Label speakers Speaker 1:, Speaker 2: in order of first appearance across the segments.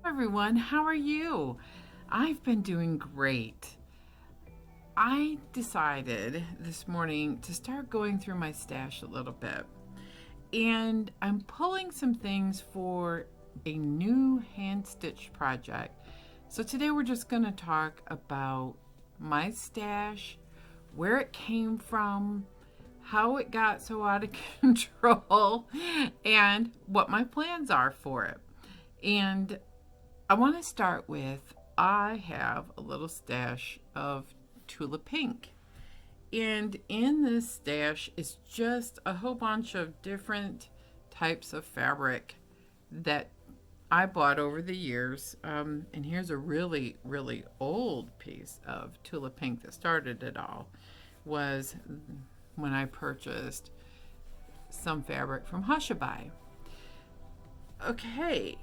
Speaker 1: Everyone, how are you? I've been doing great. I decided this morning to start going through my stash a little bit, and I'm pulling some things for a new hand stitch project. So today we're just going to talk about my stash, where it came from, how it got so out of control, and what my plans are for it. And I want to start with I have a little stash of Tula Pink. And in this stash is just a whole bunch of different types of fabric that I bought over the years. And here's a really, really old piece of Tula Pink that started it all. Was when I purchased some fabric from Hushabye. Okay,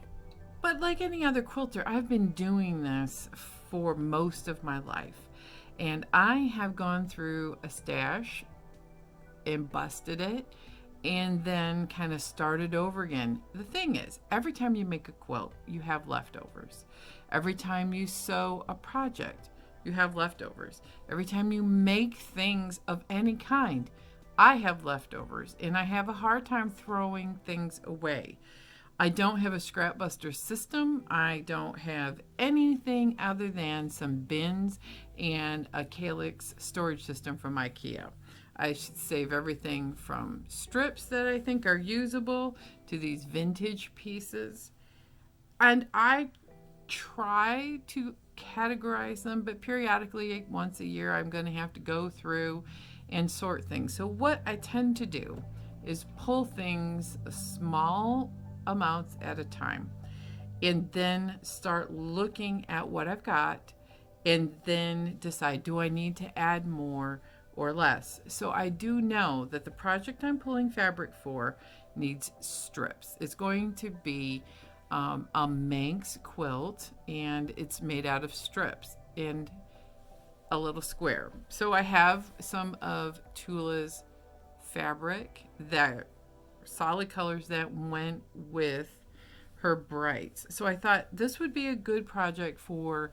Speaker 1: but like any other quilter, I've been doing this for most of my life. And I have gone through a stash and busted it and then kind of started over again. The thing is, every time you make a quilt, you have leftovers. Every time you sew a project, you have leftovers. Every time you make things of any kind, I have leftovers, and I have a hard time throwing things away. I don't have a scrap buster system. I don't have anything other than some bins and a Calyx storage system from IKEA. I should save everything from strips that I think are usable to these vintage pieces. And I try to categorize them, but periodically, once a year, I'm going to have to go through and sort things. So, what I tend to do is pull things small amounts at a time and then start looking at what I've got and then decide, do I need to add more or less? So I do know that the project I'm pulling fabric for needs strips. It's going to be a Manx quilt, and it's made out of strips and a little square. So I have some of Tula's fabric that solid colors that went with her brights. So I thought this would be a good project for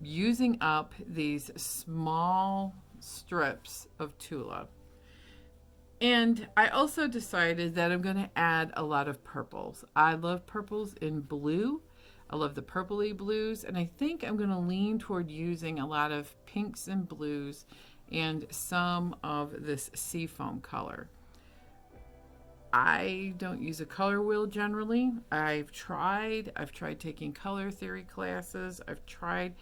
Speaker 1: using up these small strips of Tula. And I also decided that I'm going to add a lot of purples. I love purples in blue. I love the purpley blues, and I think I'm going to lean toward using a lot of pinks and blues and some of this seafoam color. I don't use a color wheel generally. I've tried taking color theory classes. I've tried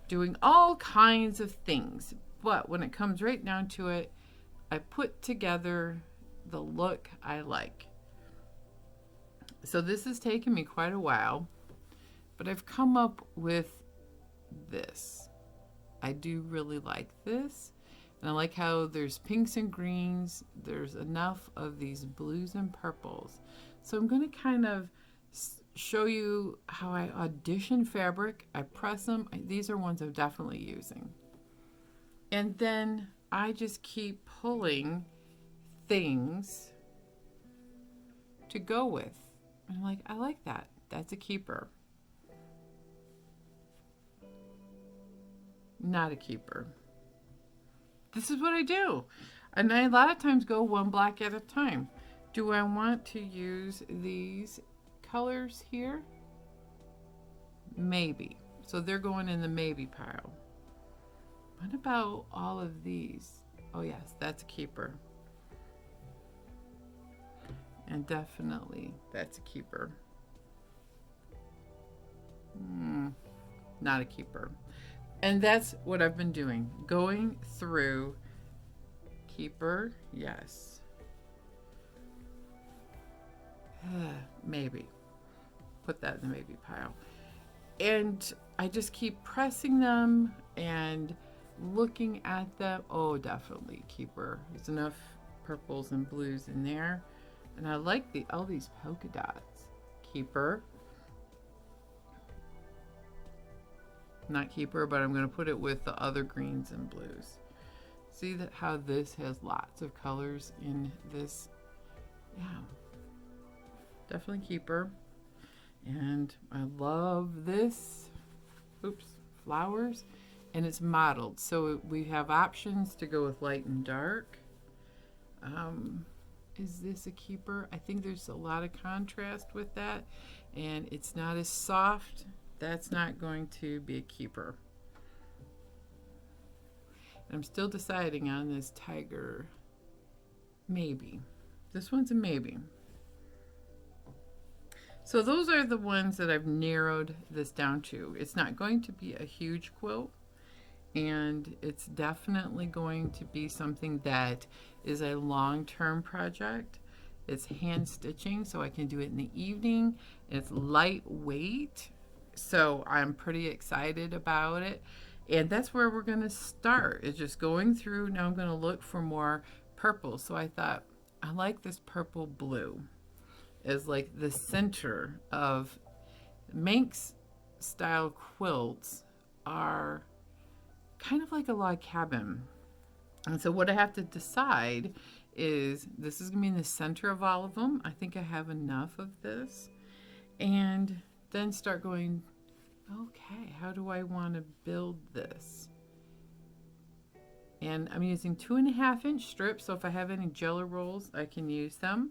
Speaker 1: doing all kinds of things. But when it comes right down to it, I put together the look I like. So this has taken me quite a while, but I've come up with this. I do really like this. And I like how there's pinks and greens. There's enough of these blues and purples. So I'm going to kind of show you how I audition fabric. I press them. These are ones I'm definitely using. And then I just keep pulling things to go with. And I'm like, I like that. That's a keeper. Not a keeper. This is what I do. And I a lot of times go one block at a time. Do I want to use these colors here? Maybe. So they're going in the maybe pile. What about all of these? Oh yes, that's a keeper. And definitely that's a keeper. Not a keeper. And that's what I've been doing. Going through keeper, yes. Maybe. Put that in the maybe pile. And I just keep pressing them and looking at them. Oh, definitely keeper. There's enough purples and blues in there. And I like all these polka dots. Keeper. Not keeper, but I'm going to put it with the other greens and blues. See that how this has lots of colors in this? Yeah, definitely keeper. And I love this, oops, flowers, and it's mottled. So we have options to go with light and dark. Is this a keeper? I think there's a lot of contrast with that, and it's not as soft. That's not going to be a keeper. I'm still deciding on this tiger. Maybe. This one's a maybe. So those are the ones that I've narrowed this down to. It's not going to be a huge quilt, and it's definitely going to be something that is a long-term project. It's hand stitching, so I can do it in the evening. It's lightweight, so I'm pretty excited about it. And that's where we're going to start. It's just going through. Now I'm going to look for more purple. So I thought, I like this purple blue as like the center of Manx style quilts are kind of like a log cabin. And so what I have to decide is this is going to be in the center of all of them. I think I have enough of this. And then start going, okay, how do I want to build this? And I'm using 2.5-inch strips, so if I have any jello rolls, I can use them.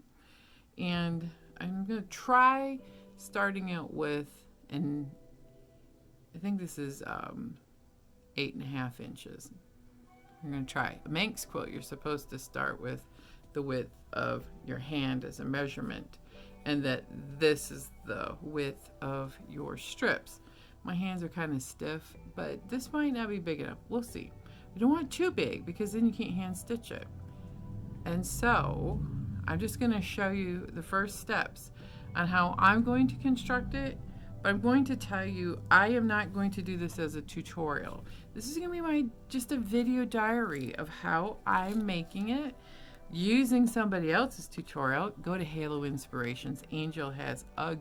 Speaker 1: And I'm going to try starting out with, and I think this is 8.5 inches. I'm going to try a Manx quilt. You're supposed to start with the width of your hand as a measurement, and that this is the width of your strips. My hands are kind of stiff, but this might not be big enough. We'll see. You don't want it too big because then you can't hand stitch it. And so I'm just going to show you the first steps on how I'm going to construct it. But I'm going to tell you, I am not going to do this as a tutorial. This is going to be just a video diary of how I'm making it using somebody else's tutorial. Go to Halo Inspirations. Angel has a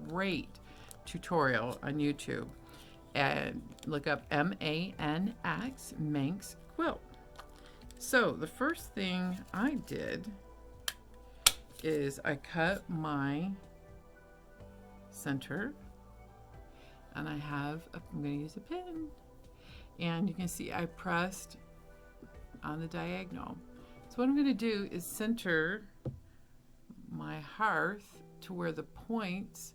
Speaker 1: great tutorial on YouTube. And look up M-A-N-X, Manx quilt. So the first thing I did is I cut my center, and I'm going to use a pin, and you can see I pressed on the diagonal. So what I'm going to do is center my hearth to where the points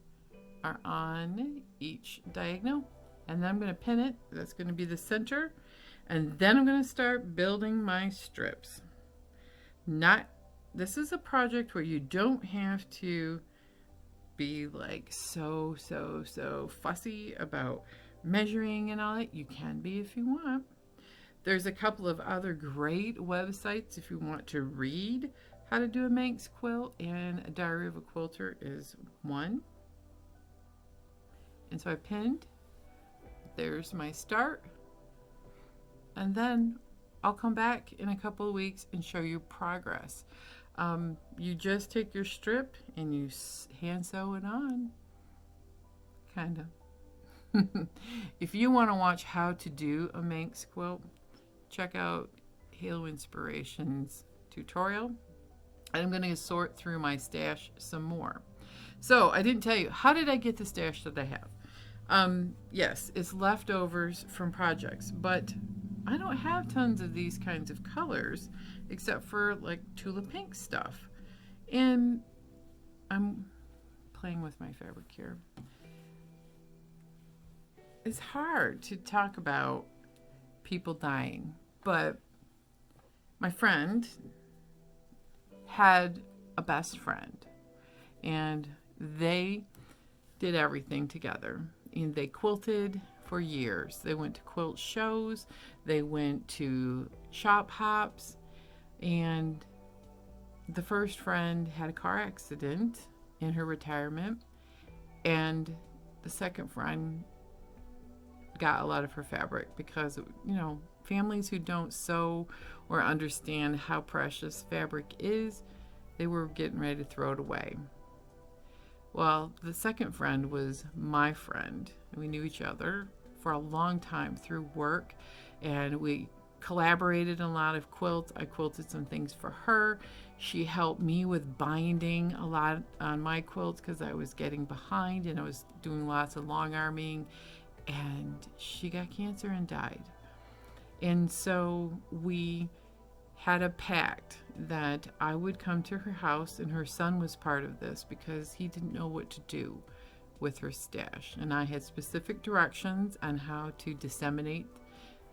Speaker 1: are on each diagonal, and then I'm going to pin it. That's going to be the center, and then I'm going to start building my strips. This is a project where you don't have to be like so fussy about measuring and all that. You can be if you want. There's a couple of other great websites if you want to read how to do a Manx quilt, and A Diary of a Quilter is one. And so I pinned. There's my start. And then I'll come back in a couple of weeks and show you progress. You just take your strip and you hand sew it on. Kind of. If you want to watch how to do a Manx quilt, check out Halo Inspirations tutorial. And I'm going to sort through my stash some more. So I didn't tell you, how did I get the stash that I have? Yes, it's leftovers from projects, but I don't have tons of these kinds of colors except for like tulip pink stuff. And I'm playing with my fabric here. It's hard to talk about people dying, but my friend had a best friend, and they did everything together. And they quilted for years. They went to quilt shows, they went to shop hops, and the first friend had a car accident in her retirement, and the second friend got a lot of her fabric because, you know, families who don't sew or understand how precious fabric is, they were getting ready to throw it away. Well, the second friend was my friend. We knew each other for a long time through work, and we collaborated in a lot of quilts. I quilted some things for her. She helped me with binding a lot on my quilts because I was getting behind and I was doing lots of long arming, and she got cancer and died. And so we had a pact that I would come to her house, and her son was part of this because he didn't know what to do with her stash. And I had specific directions on how to disseminate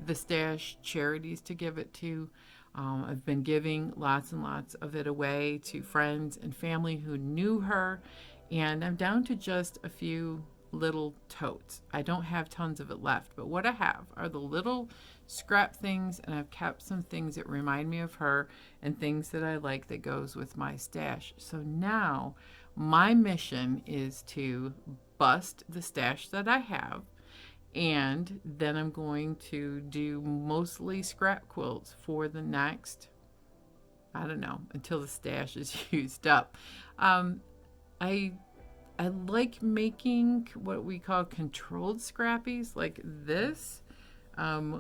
Speaker 1: the stash, charities to give it to. I've been giving lots and lots of it away to friends and family who knew her, and I'm down to just a few little totes. I don't have tons of it left, but what I have are the little scrap things, and I've kept some things that remind me of her and things that I like that goes with my stash. So now my mission is to bust the stash that I have, and then I'm going to do mostly scrap quilts for the next, I don't know, until the stash is used up. I like making what we call controlled scrappies, like this,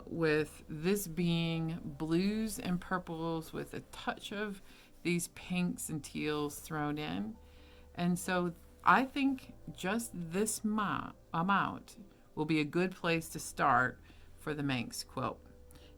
Speaker 1: with this being blues and purples with a touch of these pinks and teals thrown in. And so I think just this amount will be a good place to start for the Manx quilt.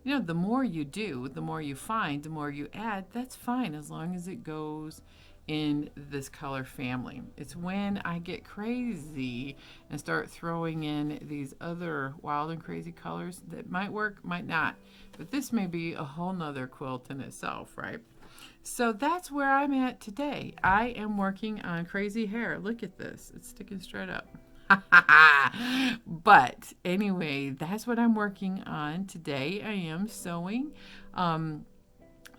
Speaker 1: You know, the more you do, the more you find, the more you add, that's fine as long as it goes in this color family. It's when I get crazy and start throwing in these other wild and crazy colors that might work, might not. But this may be a whole nother quilt in itself, right? So that's where I'm at today. I am working on crazy hair. Look at this. It's sticking straight up. But anyway, that's what I'm working on today. I am sewing. I'm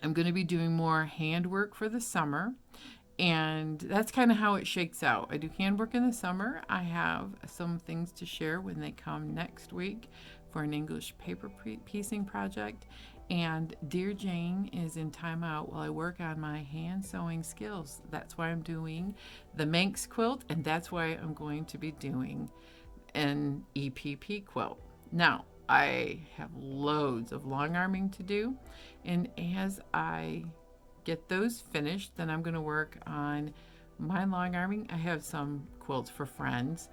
Speaker 1: going to be doing more handwork for the summer. And that's kind of how it shakes out. I do handwork in the summer. I have some things to share when they come next week for an English paper piecing project. And Dear Jane is in timeout while I work on my hand sewing skills. That's why I'm doing the Manx quilt, and that's why I'm going to be doing an EPP quilt. Now, I have loads of long arming to do, and as I get those finished, then I'm going to work on my long arming. I have some quilts for friends,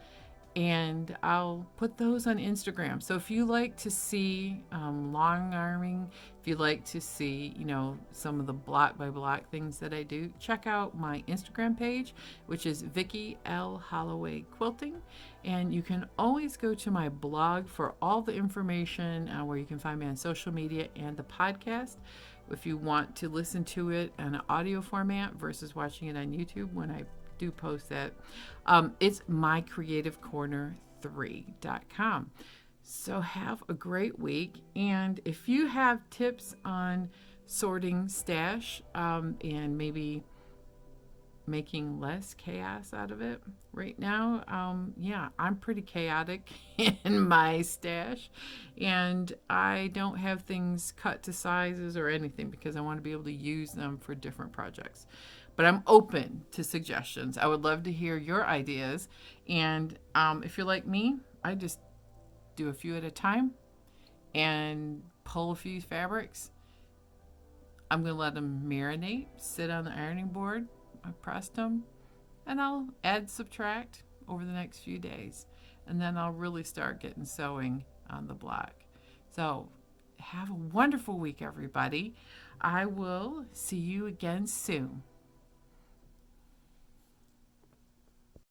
Speaker 1: and I'll put those on Instagram. So if you like to see long arming, if you like to see, you know, some of the block by block things that I do, check out my Instagram page, which is Vicki L. Holloway Quilting. And you can always go to my blog for all the information where you can find me on social media and the podcast. If you want to listen to it in an audio format versus watching it on YouTube when I do post that, it's mycreativecorner3.com. So have a great week, and if you have tips on sorting stash and maybe making less chaos out of it right now, yeah, I'm pretty chaotic in my stash, and I don't have things cut to sizes or anything because I want to be able to use them for different projects. But I'm open to suggestions. I would love to hear your ideas. And if you're like me, I just do a few at a time and pull a few fabrics. I'm going to let them marinate, sit on the ironing board. I pressed them, and I'll add, subtract over the next few days. And then I'll really start getting sewing on the block. So have a wonderful week, everybody. I will see you again soon.